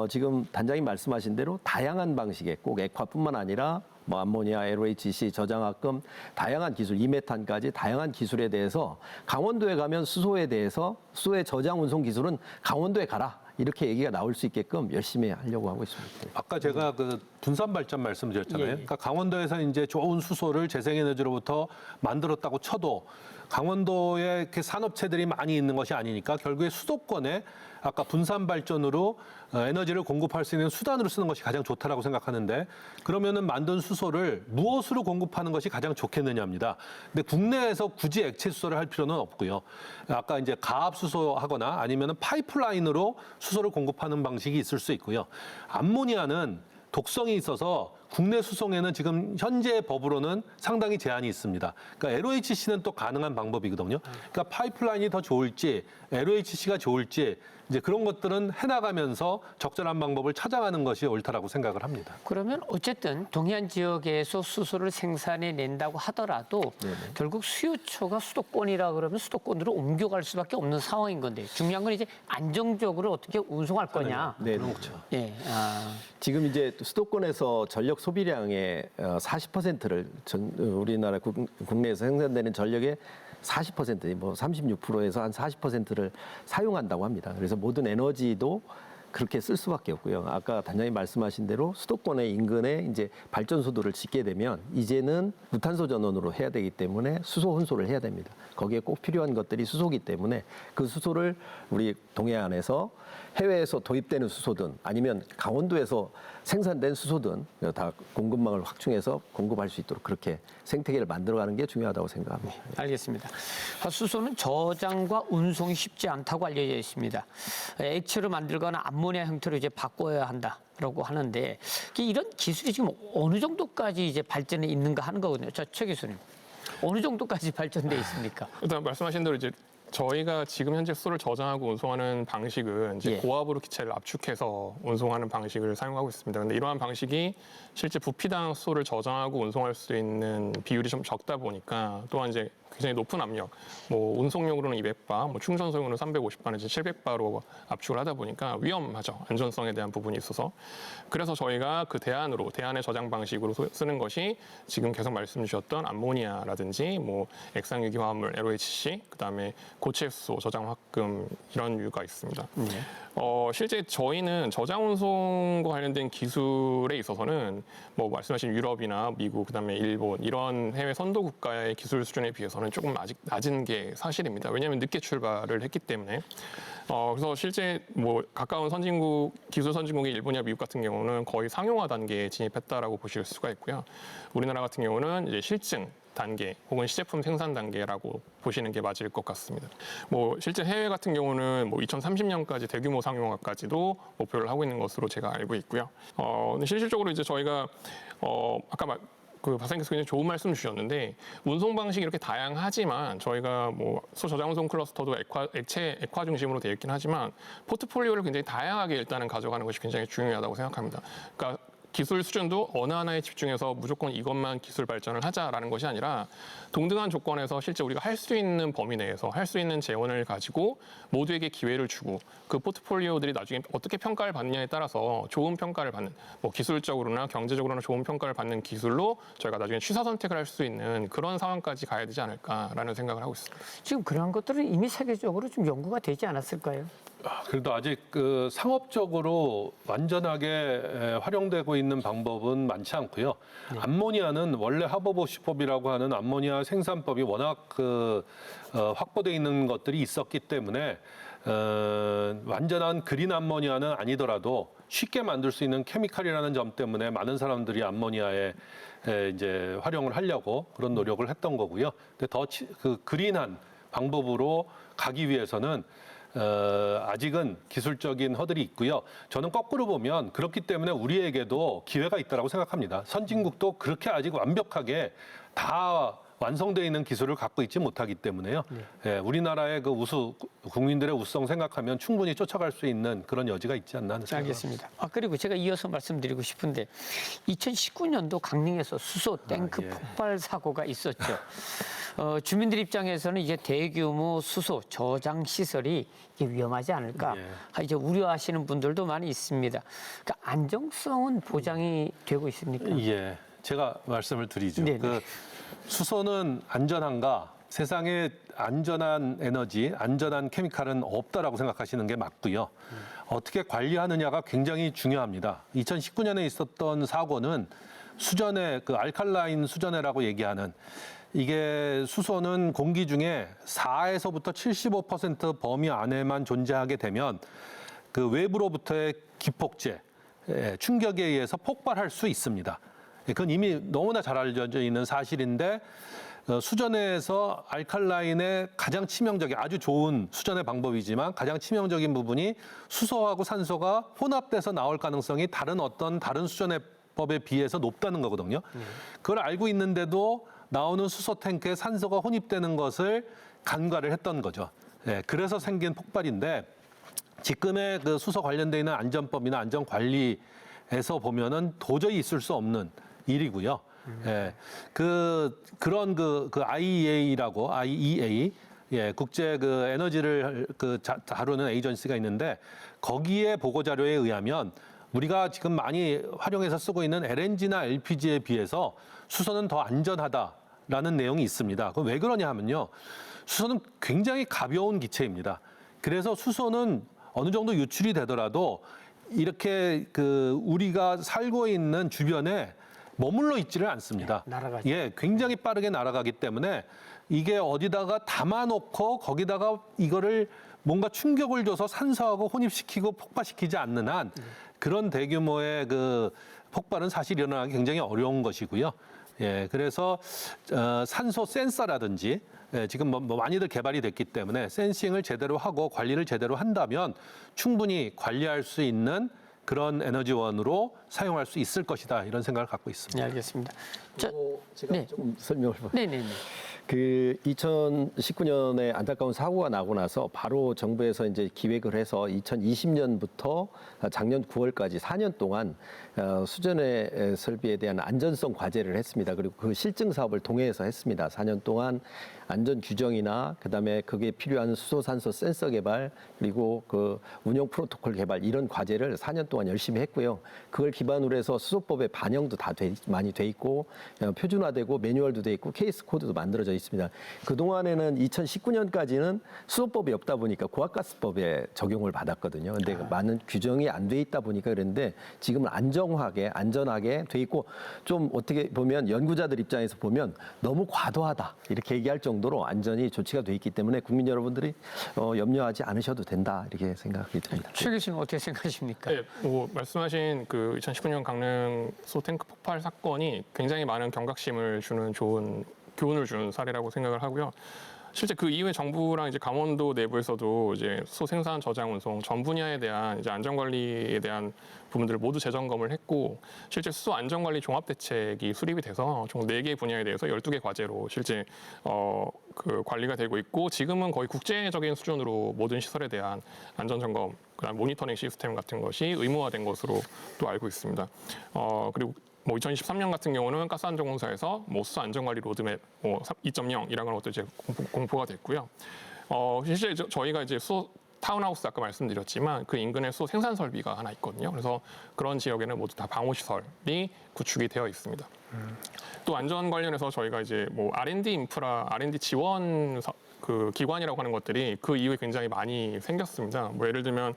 지금 단장님 말씀하신 대로 다양한 방식의 꼭 액화뿐만 아니라 뭐 암모니아, LOHC, 저장화금, 다양한 기술, 이메탄까지 다양한 기술에 대해서 강원도에 가면 수소에 대해서 수소의 저장 운송 기술은 강원도에 가라. 이렇게 얘기가 나올 수 있게끔 열심히 하려고 하고 있습니다. 아까 제가 그 분산 발전 말씀드렸잖아요. 예. 그러니까 강원도에서 이제 좋은 수소를 재생에너지로부터 만들었다고 쳐도 강원도에 이렇게 산업체들이 많이 있는 것이 아니니까 결국에 수도권에 아까 분산 발전으로 에너지를 공급할 수 있는 수단으로 쓰는 것이 가장 좋다라고 생각하는데 그러면은 만든 수소를 무엇으로 공급하는 것이 가장 좋겠느냐입니다. 근데 국내에서 굳이 액체 수소를 할 필요는 없고요. 아까 이제 가압 수소하거나 아니면은 파이프라인으로 수소를 공급하는 방식이 있을 수 있고요. 암모니아는 독성이 있어서 국내 수송에는 지금 현재 법으로는 상당히 제한이 있습니다. 그러니까 LOHC는 또 가능한 방법이거든요. 그러니까 파이프라인이 더 좋을지 LOHC가 좋을지 이제 그런 것들은 해나가면서 적절한 방법을 찾아가는 것이 옳다라고 생각을 합니다. 그러면 어쨌든 동해안 지역에서 수소를 생산해 낸다고 하더라도 결국 수요처가 수도권이라 그러면 수도권으로 옮겨갈 수밖에 없는 상황인 건데 중요한 건 이제 안정적으로 어떻게 운송할 거냐. 네, 그렇죠. 예. 지금 이제 수도권에서 전력 소비량의 40%를 우리나라 국내에서 생산되는 전력의 40%, 뭐 36%에서 한 40%를 사용한다고 합니다. 그래서 모든 에너지도 그렇게 쓸 수밖에 없고요. 아까 단장님 말씀하신 대로 수도권의 인근에 이제 발전소들을 짓게 되면 이제는 무탄소 전원으로 해야 되기 때문에 수소 혼소를 해야 됩니다. 거기에 꼭 필요한 것들이 수소기 때문에 그 수소를 우리 동해안에서 해외에서 도입되는 수소든 아니면 강원도에서 생산된 수소든 다 공급망을 확충해서 공급할 수 있도록 그렇게 생태계를 만들어가는 게 중요하다고 생각합니다. 알겠습니다. 수소는 저장과 운송이 쉽지 않다고 알려져 있습니다. 액체로 만들거나 암모니아 형태로 이제 바꿔야 한다라고 하는데 이런 기술이 지금 어느 정도까지 이제 발전해 있는가 하는 거거든요. 최 교수님, 어느 정도까지 발전돼 있습니까? 일단 말씀하신 대로 이제 저희가 지금 현재 수소를 저장하고 운송하는 방식은 이제 예. 고압으로 기체를 압축해서 운송하는 방식을 사용하고 있습니다. 근데 이러한 방식이 실제 부피당 수소를 저장하고 운송할 수 있는 비율이 좀 적다 보니까 또한 이제 굉장히 높은 압력, 뭐 운송용으로는 200바, 뭐 충전소용으로는 350바 내지 700바로 압축을 하다 보니까 위험하죠. 안전성에 대한 부분이 있어서. 그래서 저희가 그 대안의 저장 방식으로 쓰는 것이 지금 계속 말씀 주셨던 암모니아라든지 뭐 액상유기화합물 LOHC, 그다음에 고체 수소, 저장 화금 이런 유가 있습니다. 실제 저희는 저장 운송과 관련된 기술에 있어서는 뭐 말씀하신 유럽이나 미국, 그다음에 일본 이런 해외 선도 국가의 기술 수준에 비해서는 조금 아직 낮은 게 사실입니다. 왜냐하면 늦게 출발을 했기 때문에. 그래서 실제 뭐 가까운 선진국, 기술 선진국의 일본이나 미국 같은 경우는 거의 상용화 단계에 진입했다라고 보실 수가 있고요. 우리나라 같은 경우는 이제 실증 단계 혹은 시제품 생산 단계라고 보시는 게 맞을 것 같습니다. 뭐 실제 해외 같은 경우는 뭐 2030년까지 대규모 상용화까지도 목표를 하고 있는 것으로 제가 알고 있고요. 근데 실질적으로 이제 저희가 아까 그 박사님께서 굉장히 좋은 말씀 주셨는데 운송 방식이 이렇게 다양하지만 저희가 뭐 소저장 운송 클러스터도 액화 중심으로 되어 있긴 하지만 포트폴리오를 굉장히 다양하게 일단은 가져가는 것이 굉장히 중요하다고 생각합니다. 그러니까 기술 수준도 어느 하나에 집중해서 무조건 이것만 기술 발전을 하자라는 것이 아니라 동등한 조건에서 실제 우리가 할 수 있는 범위 내에서 할 수 있는 재원을 가지고 모두에게 기회를 주고 그 포트폴리오들이 나중에 어떻게 평가를 받느냐에 따라서 좋은 평가를 받는 뭐 기술적으로나 경제적으로나 좋은 평가를 받는 기술로 저희가 나중에 취사 선택을 할 수 있는 그런 상황까지 가야 되지 않을까라는 생각을 하고 있습니다. 지금 그런 것들은 이미 세계적으로 좀 연구가 되지 않았을까요? 그래도 아직 그 상업적으로 완전하게 활용되고 있는 방법은 많지 않고요. 암모니아는 원래 하버보시법이라고 하는 암모니아 생산법이 워낙 확보되어 있는 것들이 있었기 때문에 완전한 그린 암모니아는 아니더라도 쉽게 만들 수 있는 케미칼이라는 점 때문에 많은 사람들이 암모니아에 이제 활용을 하려고 그런 노력을 했던 거고요. 근데 더 그린한 방법으로 가기 위해서는 아직은 기술적인 허들이 있고요. 저는 거꾸로 보면 그렇기 때문에 우리에게도 기회가 있다고 생각합니다. 선진국도 그렇게 아직 완벽하게 다 완성되어 있는 기술을 갖고 있지 못하기 때문에요. 예, 우리나라의 그 국민들의 우수성 생각하면 충분히 쫓아갈 수 있는 그런 여지가 있지 않나 하는 생각입니다. 알겠습니다. 그리고 제가 이어서 말씀드리고 싶은데 2019년도 강릉에서 수소 탱크 예. 폭발 사고가 있었죠. 주민들 입장에서는 이제 대규모 수소 저장 시설이 이게 위험하지 않을까 이제 우려하시는 분들도 많이 있습니다. 그러니까 안정성은 보장이 되고 있습니까? 예, 제가 말씀을 드리죠. 네네. 그 수소는 안전한가? 세상에 안전한 에너지, 안전한 케미칼은 없다라고 생각하시는 게 맞고요. 어떻게 관리하느냐가 굉장히 중요합니다. 2019년에 있었던 사고는 수전해, 그 알칼라인 수전해라고 얘기하는 이게 수소는 공기 중에 4에서부터 75% 범위 안에만 존재하게 되면 그 외부로부터의 기폭제, 충격에 의해서 폭발할 수 있습니다. 그건 이미 너무나 잘 알려져 있는 사실인데 수전해에서 알칼라인의 가장 치명적인 아주 좋은 수전의 방법이지만 가장 치명적인 부분이 수소하고 산소가 혼합돼서 나올 가능성이 다른 수전해법에 비해서 높다는 거거든요. 그걸 알고 있는데도 나오는 수소 탱크에 산소가 혼입되는 것을 간과를 했던 거죠. 그래서 생긴 폭발인데 지금의 그 수소 관련돼 있는 안전법이나 안전 관리에서 보면은 도저히 있을 수 없는 일이고요. 그런 IEA, 국제 그 에너지를 다루는 에이전시가 있는데 거기에 보고 자료에 의하면 우리가 지금 많이 활용해서 쓰고 있는 LNG나 LPG에 비해서 수소는 더 안전하다라는 내용이 있습니다. 그럼 왜 그러냐 하면요. 수소는 굉장히 가벼운 기체입니다. 그래서 수소는 어느 정도 유출이 되더라도 이렇게 우리가 살고 있는 주변에 머물러 있지를 않습니다. 날아가죠. 예, 굉장히 빠르게 날아가기 때문에 이게 어디다가 담아놓고 거기다가 이거를 뭔가 충격을 줘서 산소하고 혼입시키고 폭발시키지 않는 한 그런 대규모의 그 폭발은 사실 일어나기 굉장히 어려운 것이고요. 예, 그래서 산소 센서라든지 지금 뭐 많이들 개발이 됐기 때문에 센싱을 제대로 하고 관리를 제대로 한다면 충분히 관리할 수 있는 그런 에너지원으로 사용할 수 있을 것이다 이런 생각을 갖고 있습니다. 네, 알겠습니다. 제가 네. 좀 설명을 네네네. 그 2019년에 안타까운 사고가 나고 나서 바로 정부에서 이제 기획을 해서 2020년부터 작년 9월까지 4년 동안 수전해 설비에 대한 안전성 과제를 했습니다. 그리고 그 실증 사업을 동해에서 했습니다. 4년 동안 안전 규정이나 그다음에 그게 필요한 수소 산소 센서 개발 그리고 그 운영 프로토콜 개발 이런 과제를 4년 동안 열심히 했고요. 그걸 기반으로 해서 수소법에 반영도 다 많이 돼 있고 표준화되고 매뉴얼도 돼 있고 케이스 코드도 만들어져 있습니다. 그동안에는 2019년까지는 수소법이 없다 보니까 고압가스법에 적용을 받았거든요. 근데 많은 규정이 안 돼 있다 보니까 그랬는데 지금은 안정하게 안전하게 돼 있고 좀 어떻게 보면 연구자들 입장에서 보면 너무 과도하다 이렇게 얘기할 정도로 안전이 조치가 돼 있기 때문에 국민 여러분들이 염려하지 않으셔도 된다 이렇게 생각이 듭니다. 최 교수님 어떻게 생각하십니까? 네, 말씀하신 그 2019년 강릉 수소탱크 폭발 사건이 굉장히 많은 경각심을 주는 좋은 교훈을 주는 사례라고 생각을 하고요. 실제 그 이후에 정부랑 이제 강원도 내부에서도 이제 수소 생산, 저장, 운송 전 분야에 대한 이제 안전 관리에 대한 부분들을 모두 재점검을 했고 실제 수소 안전 관리 종합 대책이 수립이 돼서 총 4개 분야에 대해서 12개 과제로 실제 그 관리가 되고 있고 지금은 거의 국제적인 수준으로 모든 시설에 대한 안전 점검, 그다음 모니터링 시스템 같은 것이 의무화된 것으로 또 알고 있습니다. 그리고 2023년 같은 경우는 가스안전공사에서 수소 안전관리 로드맵 2.0이라는 것도 이제 공포가 됐고요. 실제 저희가 이제 수소 타운하우스 아까 말씀드렸지만 그 인근에 수소 생산 설비가 하나 있거든요. 그래서 그런 지역에는 모두 다 방호 시설이 구축이 되어 있습니다. 또 안전 관련해서 저희가 이제 R&D 인프라, R&D 지원 그 기관이라고 하는 것들이 그 이후에 굉장히 많이 생겼습니다. 예를 들면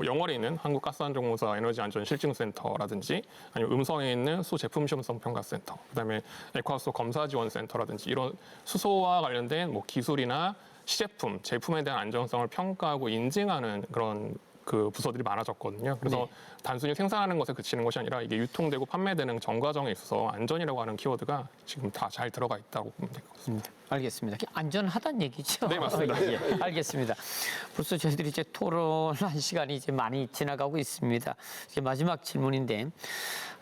영월에 있는 한국가스안전공사 에너지안전실증센터라든지 아니면 음성에 있는 수소 제품 시험성 평가센터, 그다음에 액화수소 검사 지원센터라든지 이런 수소와 관련된 기술이나 시제품, 제품에 대한 안전성을 평가하고 인증하는 그런 그 부서들이 많아졌거든요. 그래서 단순히 생산하는 것에 그치는 것이 아니라 이게 유통되고 판매되는 전 과정에 있어서 안전이라고 하는 키워드가 지금 다 잘 들어가 있다고 보면 될 것 같습니다. 알겠습니다. 안전하다는 얘기죠? 네, 맞습니다. 예, 알겠습니다. 벌써 저희들이 이제 토론한 시간이 이제 많이 지나가고 있습니다. 이제 마지막 질문인데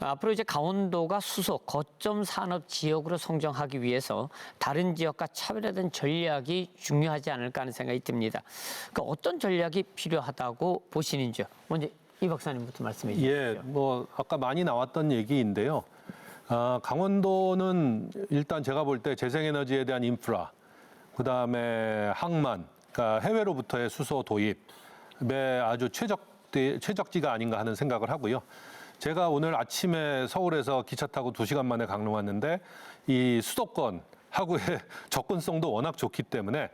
앞으로 이제 강원도가 수소 거점 산업 지역으로 성장하기 위해서 다른 지역과 차별화된 전략이 중요하지 않을까 하는 생각이 듭니다. 그러니까 어떤 전략이 필요하다고 보시는지요? 먼저 이 박사님부터 말씀해 주시죠. 예, 뭐 아까 많이 나왔던 얘기인데요. 강원도는 일단 제가 볼 때 재생에너지에 대한 인프라, 그다음에 항만, 그러니까 해외로부터의 수소 도입에 아주 최적지가 아닌가 하는 생각을 하고요. 제가 오늘 아침에 서울에서 기차 타고 2시간 만에 강릉 왔는데 이 수도권하고의 접근성도 워낙 좋기 때문에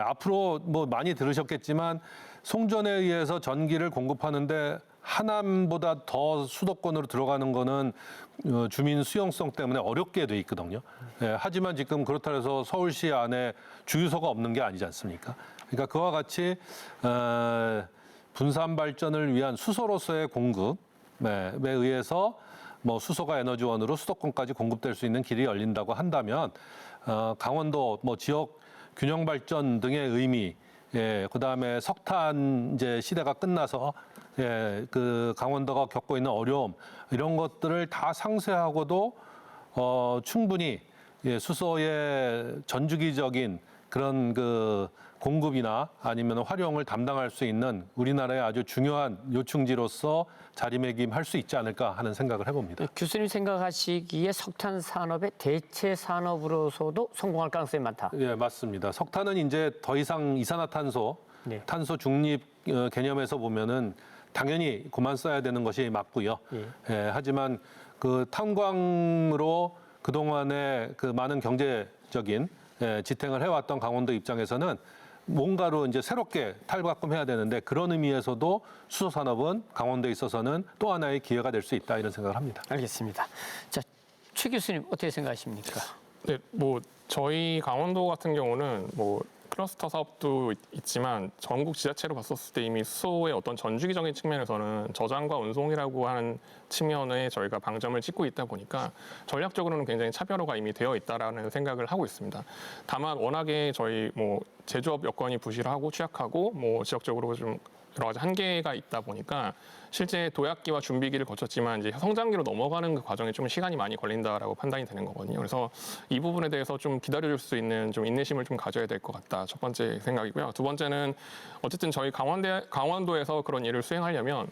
앞으로 뭐 많이 들으셨겠지만 송전에 의해서 전기를 공급하는데 하남보다 더 수도권으로 들어가는 거는 주민 수용성 때문에 어렵게 돼 있거든요. 하지만 지금 그렇다 해서 서울시 안에 주유소가 없는 게 아니지 않습니까? 그러니까 그와 같이 분산 발전을 위한 수소로서의 공급에 의해서 뭐 수소가 에너지원으로 수도권까지 공급될 수 있는 길이 열린다고 한다면 강원도 뭐 지역 균형 발전 등의 의미, 그다음에 석탄 이제 시대가 끝나서 그 강원도가 겪고 있는 어려움 이런 것들을 다 상쇄하고도 충분히 수소의 전주기적인 그런 그 공급이나 아니면 활용을 담당할 수 있는 우리나라의 아주 중요한 요충지로서 자리매김할 수 있지 않을까 하는 생각을 해봅니다. 교수님 생각하시기에 석탄 산업의 대체 산업으로서도 성공할 가능성이 많다. 예, 맞습니다. 석탄은 이제 더 이상 이산화탄소, 네. 탄소 중립 개념에서 보면은 당연히 그만 써야 되는 것이 맞고요. 하지만 그 탄광으로 그동안에 그 많은 경제적인 지탱을 해왔던 강원도 입장에서는 뭔가로 이제 새롭게 탈바꿈해야 되는데 그런 의미에서도 수소 산업은 강원도에 있어서는 또 하나의 기회가 될 수 있다 이런 생각을 합니다. 알겠습니다. 자, 최 교수님 어떻게 생각하십니까? 네, 뭐 저희 강원도 같은 경우는 뭐 클러스터 사업도 있지만 전국 지자체로 봤었을 때 이미 수소의 어떤 전주기적인 측면에서는 저장과 운송이라고 하는 측면에 저희가 방점을 찍고 있다 보니까 전략적으로는 굉장히 차별화가 이미 되어 있다라는 생각을 하고 있습니다. 다만 워낙에 저희 뭐 제조업 여건이 부실하고 취약하고 뭐 지역적으로 좀 여러 가지 한계가 있다 보니까 실제 도약기와 준비기를 거쳤지만 이제 성장기로 넘어가는 그 과정에 좀 시간이 많이 걸린다라고 판단이 되는 거거든요. 그래서 이 부분에 대해서 좀 기다려줄 수 있는 좀 인내심을 좀 가져야 될 것 같다. 첫 번째 생각이고요. 두 번째는 어쨌든 저희 강원도에서 그런 일을 수행하려면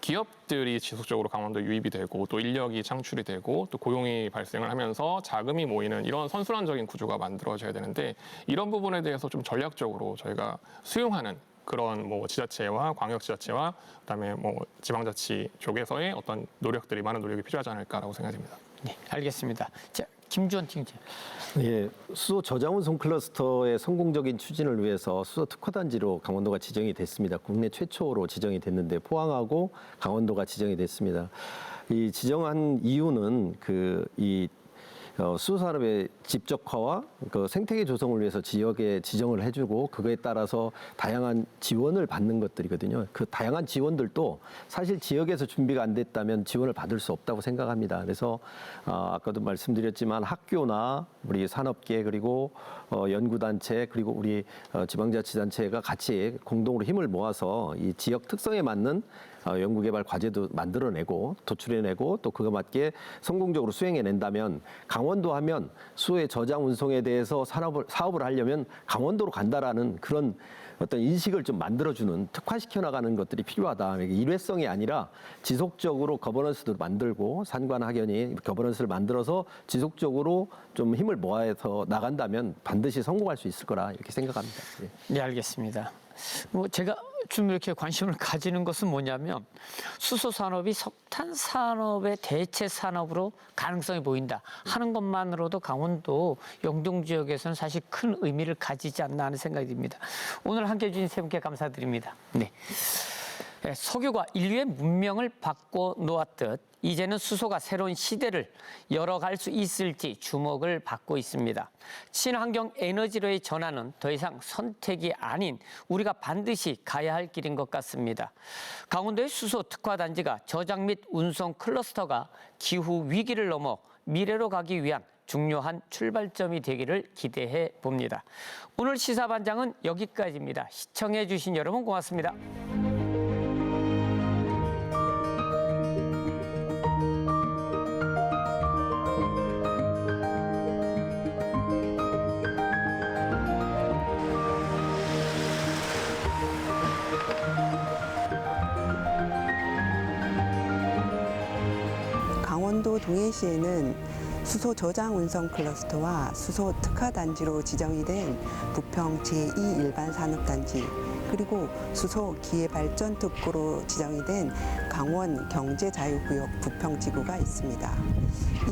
기업들이 지속적으로 강원도에 유입이 되고 또 인력이 창출이 되고 또 고용이 발생을 하면서 자금이 모이는 이런 선순환적인 구조가 만들어져야 되는데 이런 부분에 대해서 좀 전략적으로 저희가 수용하는 그런 뭐 지자체와 광역지자체와 그다음에 뭐 지방자치 쪽에서의 어떤 노력들이 많은 노력이 필요하지 않을까라고 생각됩니다. 네, 알겠습니다. 자, 김주원 팀장. 예, 수소 저장 운송 클러스터의 성공적인 추진을 위해서 수소 특화단지로 강원도가 지정이 됐습니다. 국내 최초로 지정이 됐는데 포항하고 강원도가 지정이 됐습니다. 이 지정한 이유는 수소 산업의 집적화와 그 생태계 조성을 위해서 지역에 지정을 해주고 그거에 따라서 다양한 지원을 받는 것들이거든요. 그 다양한 지원들도 사실 지역에서 준비가 안 됐다면 지원을 받을 수 없다고 생각합니다. 그래서 아까도 말씀드렸지만 학교나 우리 산업계 그리고 연구단체 그리고 우리 지방자치단체가 같이 공동으로 힘을 모아서 이 지역 특성에 맞는 연구개발 과제도 만들어내고 도출해내고 또 그거 맞게 성공적으로 수행해낸다면 강원도 하면 수소의 저장 운송에 대해서 사업을 하려면 강원도로 간다라는 그런 어떤 인식을 좀 만들어주는 특화시켜 나가는 것들이 필요하다. 일회성이 아니라 지속적으로 거버넌스도 만들고 산관학연이 거버넌스를 만들어서 지속적으로 좀 힘을 모아서 나간다면 반드시 성공할 수 있을 거라 이렇게 생각합니다. 예. 네, 알겠습니다. 뭐 제가 좀 이렇게 관심을 가지는 것은 뭐냐면 수소 산업이 석탄 산업의 대체 산업으로 가능성이 보인다 하는 것만으로도 강원도 영동 지역에서는 사실 큰 의미를 가지지 않나 하는 생각이 듭니다. 오늘 함께해 주신 세 분께 감사드립니다. 네. 석유가 인류의 문명을 바꿔 놓았듯 이제는 수소가 새로운 시대를 열어갈 수 있을지 주목을 받고 있습니다. 친환경 에너지로의 전환은 더 이상 선택이 아닌 우리가 반드시 가야 할 길인 것 같습니다. 강원도의 수소 특화 단지가 저장 및 운송 클러스터가 기후 위기를 넘어 미래로 가기 위한 중요한 출발점이 되기를 기대해 봅니다. 오늘 시사반장은 여기까지입니다. 시청해 주신 여러분 고맙습니다. 강원도 동해시에는 수소 저장 운송 클러스터와 수소 특화 단지로 지정이 된 부평 제2 일반 산업단지, 그리고 수소 기회발전 특구로 지정이 된 강원 경제자유구역 부평지구가 있습니다.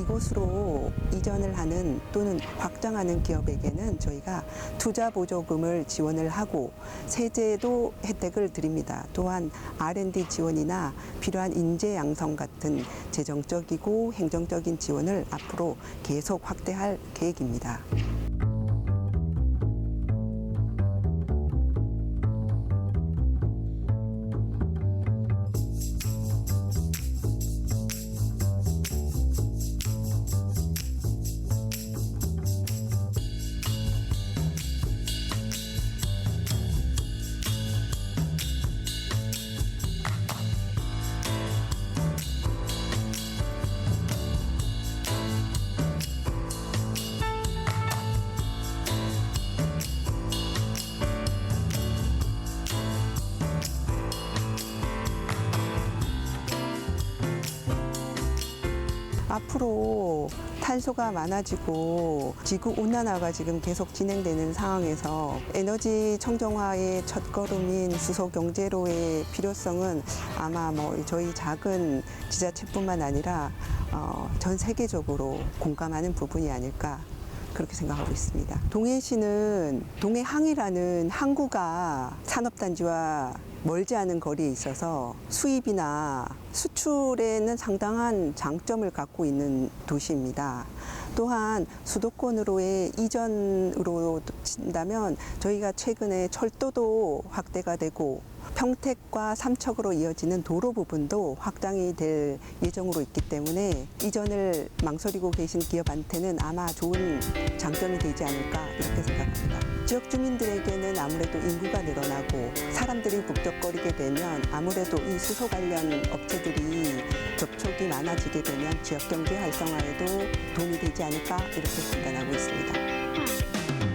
이곳으로 이전을 하는 또는 확장하는 기업에게는 저희가 투자 보조금을 지원을 하고 세제도 혜택을 드립니다. 또한 R&D 지원이나 필요한 인재 양성 같은 재정적이고 행정적인 지원을 앞으로 계속 확대할 계획입니다. 앞으로 탄소가 많아지고 지구 온난화가 지금 계속 진행되는 상황에서 에너지 청정화의 첫걸음인 수소 경제로의 필요성은 아마 저희 작은 지자체뿐만 아니라 전 세계적으로 공감하는 부분이 아닐까, 그렇게 생각하고 있습니다. 동해시는 동해항이라는 항구가 산업단지와 멀지 않은 거리에 있어서 수입이나 수출에는 상당한 장점을 갖고 있는 도시입니다. 또한 수도권으로의 이전으로 친다면 저희가 최근에 철도도 확대가 되고 평택과 삼척으로 이어지는 도로 부분도 확장이 될 예정으로 있기 때문에 이전을 망설이고 계신 기업한테는 아마 좋은 장점이 되지 않을까, 이렇게 생각합니다. 지역 주민들에게는 아무래도 인구가 늘어나고 사람들이 북적거리게 되면 아무래도 이 수소 관련 업체들이 접촉이 많아지게 되면 지역 경제 활성화에도 도움이 되지 않을까, 이렇게 판단하고 있습니다.